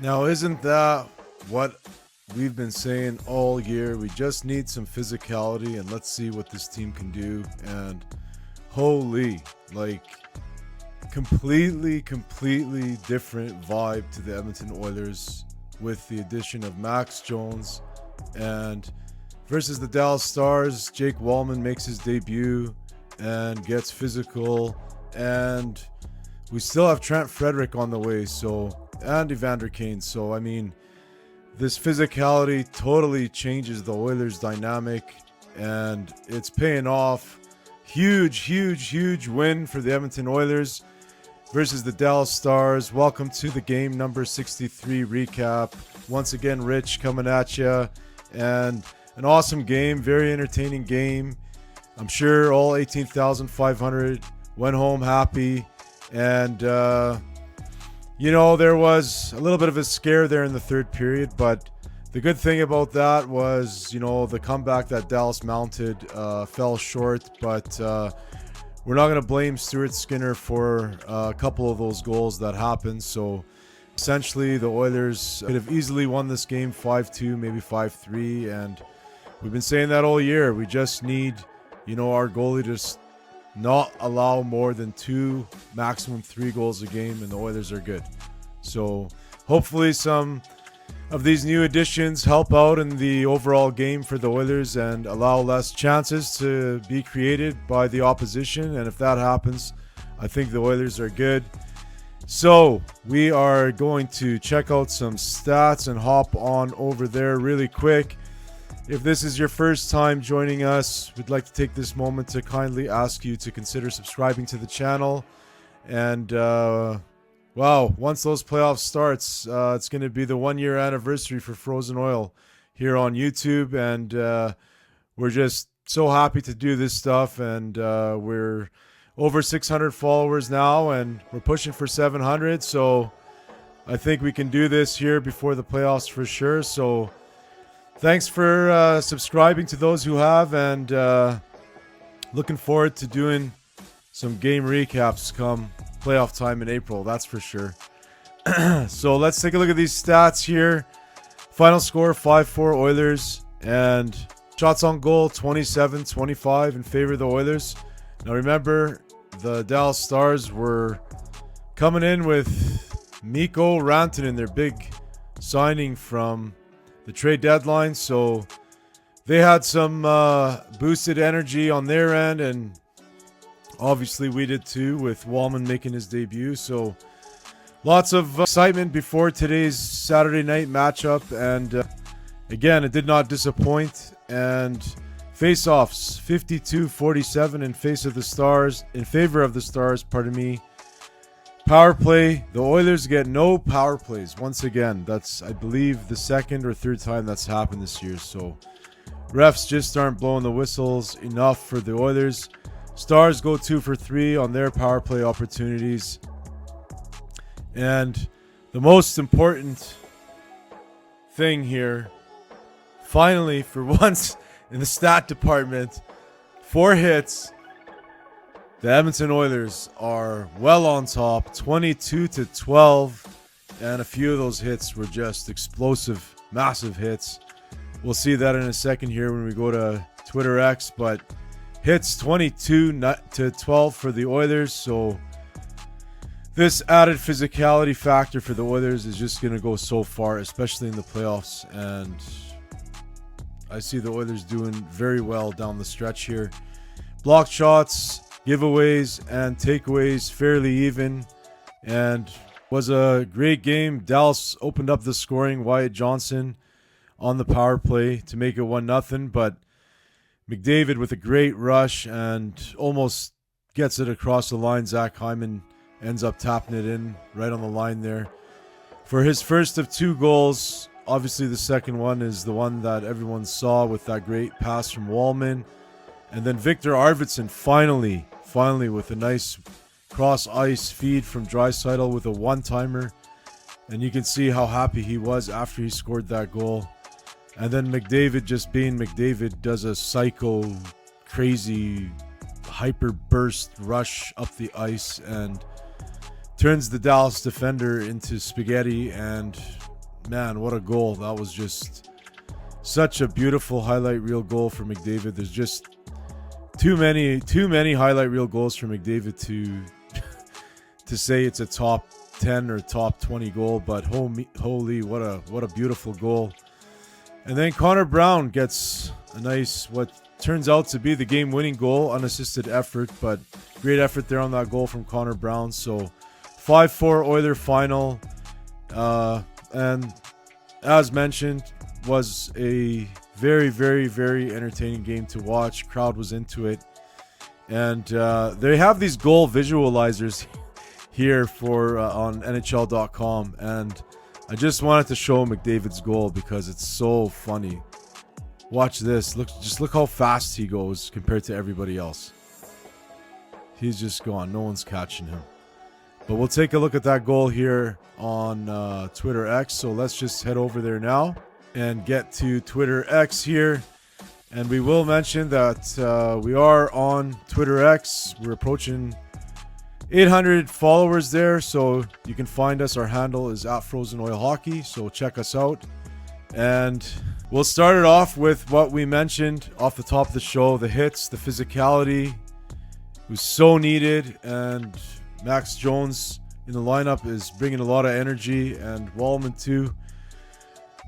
Now, isn't that what we've been saying all year? We just need some physicality, and let's see what this team can do. And holy, like, completely different vibe to the Edmonton Oilers with the addition of Max Jones. And versus the Dallas Stars, Jake Walman makes his debut and gets physical. And we still have Trent Frederick on the way, and Evander Kane. So, I mean, this physicality totally changes the Oilers' dynamic, and it's paying off. Huge win for the Edmonton Oilers versus the Dallas Stars. Welcome to the game number 63 recap. Once again, Rich coming at you, and an awesome game, very entertaining game. I'm sure all 18,500 went home happy, and there was a little bit of a scare there in the third period, but the good thing about that was, the comeback that Dallas mounted fell short, but we're not going to blame Stuart Skinner for a couple of those goals that happened. So essentially, the Oilers could have easily won this game 5-2, maybe 5-3, and we've been saying that all year. We just need, our goalie to not allow more than 2, maximum 3 goals a game, and the Oilers are good. So hopefully some of these new additions help out in the overall game for the Oilers and allow less chances to be created by the opposition. And if that happens, I think the Oilers are good. So we are going to check out some stats and hop on over there really quick. If this is your first time joining us, we'd like to take this moment to kindly ask you to consider subscribing to the channel. And once those playoffs starts, it's going to be the 1-year anniversary for Frozen Oil here on YouTube. And we're just so happy to do this stuff. And we're over 600 followers now, and we're pushing for 700. So I think we can do this here before the playoffs for sure. So thanks for subscribing to those who have, and looking forward to doing some game recaps come playoff time in April, that's for sure. So let's take a look at these stats here. Final score 5-4 Oilers, and shots on goal 27-25 in favor of the Oilers. Now remember, the Dallas Stars were coming in with Mikko Rantanen, their big signing from the trade deadline, so they had some boosted energy on their end, and obviously we did too with Walman making his debut. So lots of excitement before today's Saturday night matchup, and again, it did not disappoint. And face-offs 52-47 in favor of the Stars. Power play, the Oilers get no power plays. Once again, that's, I believe, the second or third time that's happened this year. So refs just aren't blowing the whistles enough for the Oilers. Stars go 2 for 3 on their power play opportunities. And the most important thing here, finally, for once in the stat department, 4 hits. The Edmonton Oilers are well on top, 22-12, and a few of those hits were just explosive, massive hits. We'll see that in a second here when we go to Twitter X, but hits 22-12 for the Oilers. So this added physicality factor for the Oilers is just going to go so far, especially in the playoffs, and I see the Oilers doing very well down the stretch here. Blocked shots, giveaways, and takeaways fairly even, and was a great game. Dallas opened up the scoring. Wyatt Johnson on the power play to make it 1-0, but Mcdavid with a great rush and almost gets it across the line. Zach Hyman ends up tapping it in right on the line there for his first of 2 goals. Obviously, the second one is the one that everyone saw with that great pass from Walman. And then Victor Arvidsson finally with a nice cross-ice feed from Draisaitl with a one-timer. And you can see how happy he was after he scored that goal. And then Mcdavid, just being Mcdavid, does a psycho, crazy, hyper burst rush up the ice and turns the Dallas defender into spaghetti and man, what a goal. That was just such a beautiful highlight reel goal for McDavid. There's just too many highlight reel goals for McDavid to say it's a top 10 or top 20 goal, but holy, what a beautiful goal. And then Connor Brown gets a nice, what turns out to be the game-winning goal, unassisted effort, but great effort there on that goal from Connor Brown. So 5-4 Oiler final, and as mentioned, was a very, very, very entertaining game to watch. Crowd was into it, and they have these goal visualizers here for on NHL.com, and I just wanted to show McDavid's goal because it's so funny. Watch this. Look how fast he goes compared to everybody else. He's just gone. No one's catching him. But we'll take a look at that goal here on Twitter X. So let's just head over there now and get to Twitter X here. And we will mention that we are on Twitter X. We're approaching 800 followers there, so you can find us. Our handle is @FrozenOilHockey, so check us out. And we'll start it off with what we mentioned off the top of the show, the hits, the physicality was so needed, and Max Jones in the lineup is bringing a lot of energy, and Walman too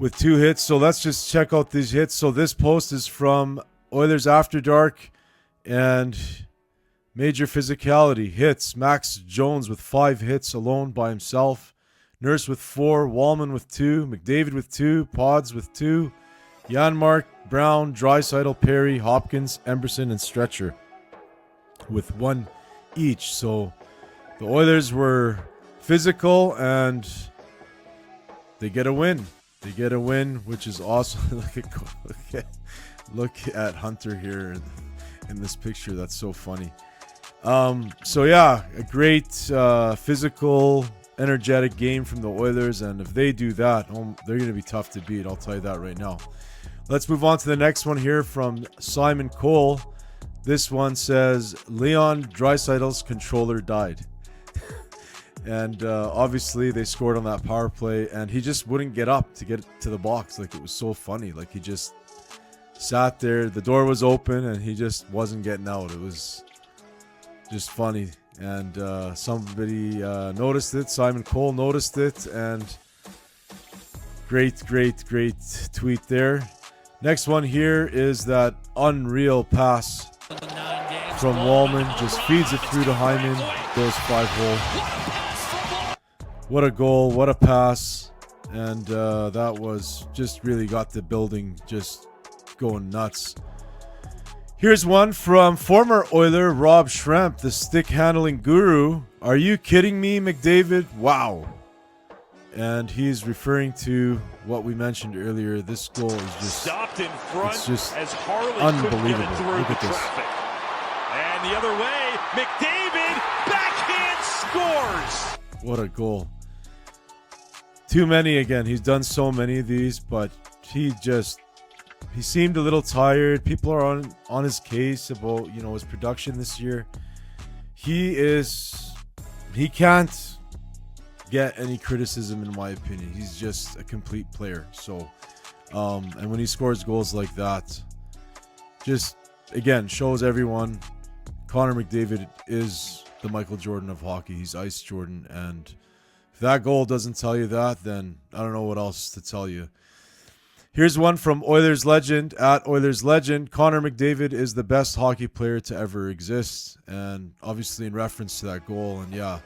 with 2 hits. So let's just check out these hits. So this post is from Oilers After Dark, and major physicality hits. Max Jones with 5 hits alone by himself. Nurse with 4. Walman with 2. McDavid with 2. Pods with 2. Janmark, Brown, Draisaitl, Perry, Hopkins, Emberson, and Stretcher with 1 each. So the Oilers were physical, and they get a win. They get a win, which is awesome. Look at Hunter here in this picture. That's so funny. So yeah, a great physical, energetic game from the Oilers, and if they do that, they're going to be tough to beat. I'll tell you that right now. Let's move on to the next one here from Simon Cole. This one says, Leon Draisaitl's controller died. And obviously they scored on that power play, and he just wouldn't get up to get to the box. Like, it was so funny. Like, he just sat there. The door was open, and he just wasn't getting out. It was just funny. And somebody noticed it. Simon Cole noticed it, and great tweet there. Next one here is that unreal pass from Walman. Just feeds it through to Hyman. Goes 5-hole. What a goal. What a pass. And that was just really got the building just going nuts. Here's one from former Oiler Rob Schremp, the stick-handling guru. Are you kidding me, McDavid? Wow. And he's referring to what we mentioned earlier. This goal is just stopped in front, it's just as unbelievable. Look at this. And the other way, McDavid backhand scores. What a goal. Too many again. He's done so many of these, but he seemed a little tired. People are on his case about, his production this year. He can't get any criticism, in my opinion. He's just a complete player. So, and when he scores goals like that, just again shows everyone Connor McDavid is the Michael Jordan of hockey. He's Ice Jordan, and if that goal doesn't tell you that, then I don't know what else to tell you. Here's one from Oilers Legend, @OilersLegend. Connor McDavid is the best hockey player to ever exist. And obviously in reference to that goal. And yeah,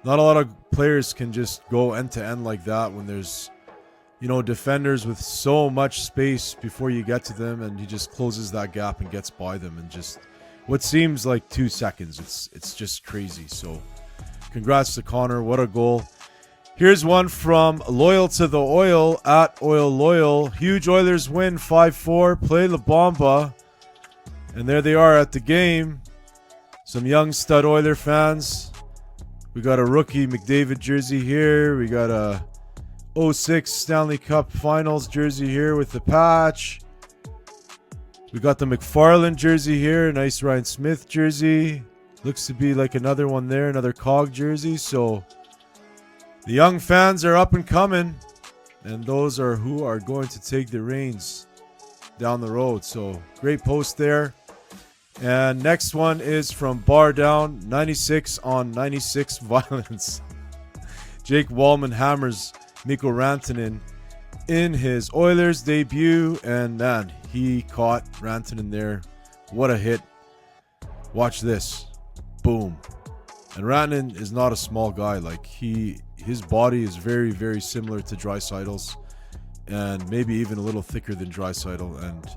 not a lot of players can just go end to end like that when there's, defenders with so much space before you get to them, and he just closes that gap and gets by them in just what seems like 2 seconds. It's just crazy. So congrats to Connor. What a goal. Here's one from Loyal to the Oil, @OilLoyal. Huge Oilers win 5-4. Play La Bomba. And there they are at the game. Some young stud Oiler fans. We got a rookie McDavid jersey here. We got a 06 Stanley Cup Finals jersey here with the patch. We got the McFarland jersey here. Nice Ryan Smith jersey. Looks to be like another one there. Another COG jersey. So the young fans are up and coming. And those are who are going to take the reins down the road. So great post there. And next one is from Bar Down, 96 on 96 violence. Jake Walman hammers Mikko Rantanen in his Oilers debut. And man, he caught Rantanen there. What a hit. Watch this. Boom. And Rantanen is not a small guy. Like his body is very, very similar to Draisaitl's, and maybe even a little thicker than Draisaitl. And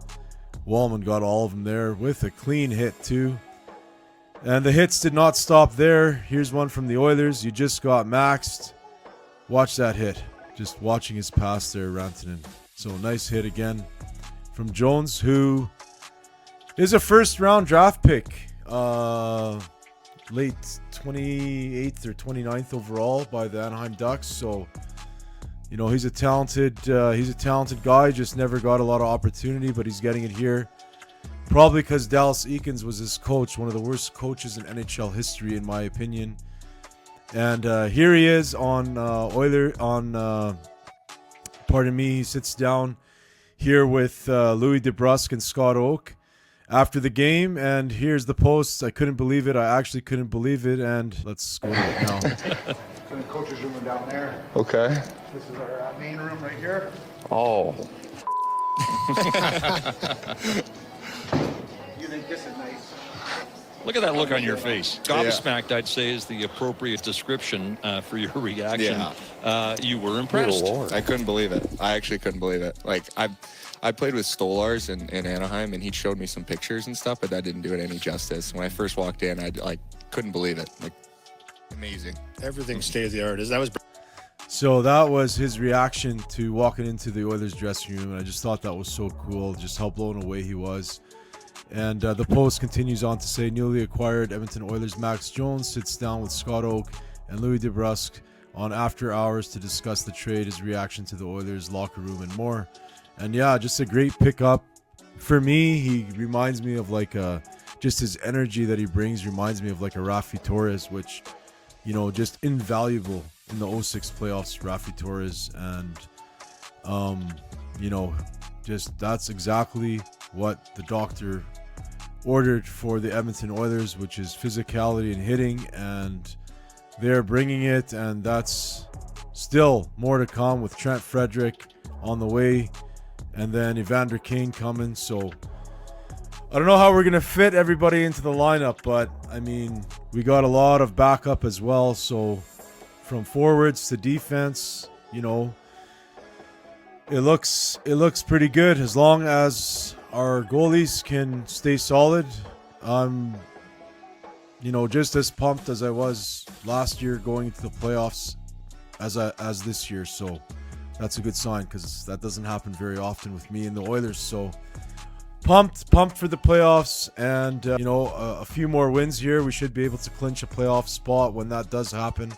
Walman got all of them there with a clean hit too. And the hits did not stop there. Here's one from the Oilers. You just got maxed. Watch that hit. Just watching his pass there, Rantanen. So nice hit again from Jones, who is a first-round draft pick. Late 28th or 29th overall by the Anaheim Ducks. So, you know, he's a talented guy. Just never got a lot of opportunity, but he's getting it here. Probably because Dallas Eakins was his coach, one of the worst coaches in NHL history, in my opinion. And here he is on he sits down here with Louis DeBrusk and Scott Oake after the game, and here's the post. I couldn't believe it. I actually couldn't believe it, and let's go to it now. So the coach's room down there. Okay. This is our main room right here. Oh. You think this is nice? Look at that look on your face. Gobsmacked, I'd say, is the appropriate description for your reaction. Yeah. You were impressed. I couldn't believe it. I actually couldn't believe it. Like, I played with Stolars in Anaheim, and he showed me some pictures and stuff, but that didn't do it any justice. When I first walked in, I couldn't believe it. Like, amazing. Everything state of the art. So that was his reaction to walking into the Oilers dressing room, and I just thought that was so cool, just how blown away he was. And the post continues on to say, newly acquired Edmonton Oilers Max Jones sits down with Scott Oake and Louis DeBrusk on After Hours to discuss the trade, his reaction to the Oilers locker room, and more. And yeah, just a great pickup. For me, he reminds me of like just his energy that he brings reminds me of like a Rafi Torres, which, you know, just invaluable in the 06 playoffs, Rafi Torres. And, you know, just that's exactly what the doctor ordered for the Edmonton Oilers, which is physicality and hitting, and they're bringing it. And that's still more to come with Trent Frederick on the way, and then Evander Kane coming. So I don't know how we're going to fit everybody into the lineup, but I mean, we got a lot of backup as well. So from forwards to defense, you know, it looks pretty good as long as our goalies can stay solid. I'm, you know, just as pumped as I was last year going into the playoffs as this year. So that's a good sign, because that doesn't happen very often with me and the Oilers. So pumped for the playoffs, and you know, a few more wins here. We should be able to clinch a playoff spot when that does happen.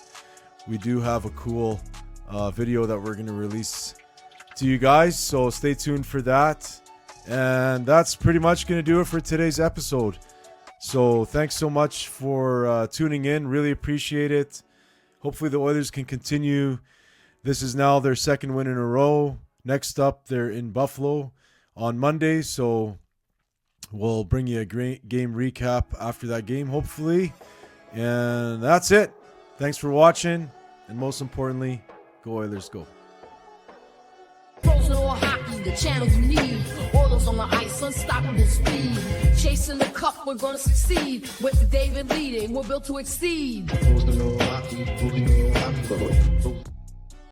We do have a cool video that we're going to release to you guys, so stay tuned for that. And that's pretty much going to do it for today's episode. So thanks so much for tuning in. Really appreciate it. Hopefully the Oilers can continue. This is now their second win in a row. Next up, they're in Buffalo on Monday, so we'll bring you a great game recap after that game, hopefully. And that's it. Thanks for watching, and most importantly, go Oilers, go. Frozen or hockey, the channel you need. Oilers on the ice, unstoppable speed. Chasing the cup, we're gonna succeed. With David leading, we're built to exceed. Frozen or hockey,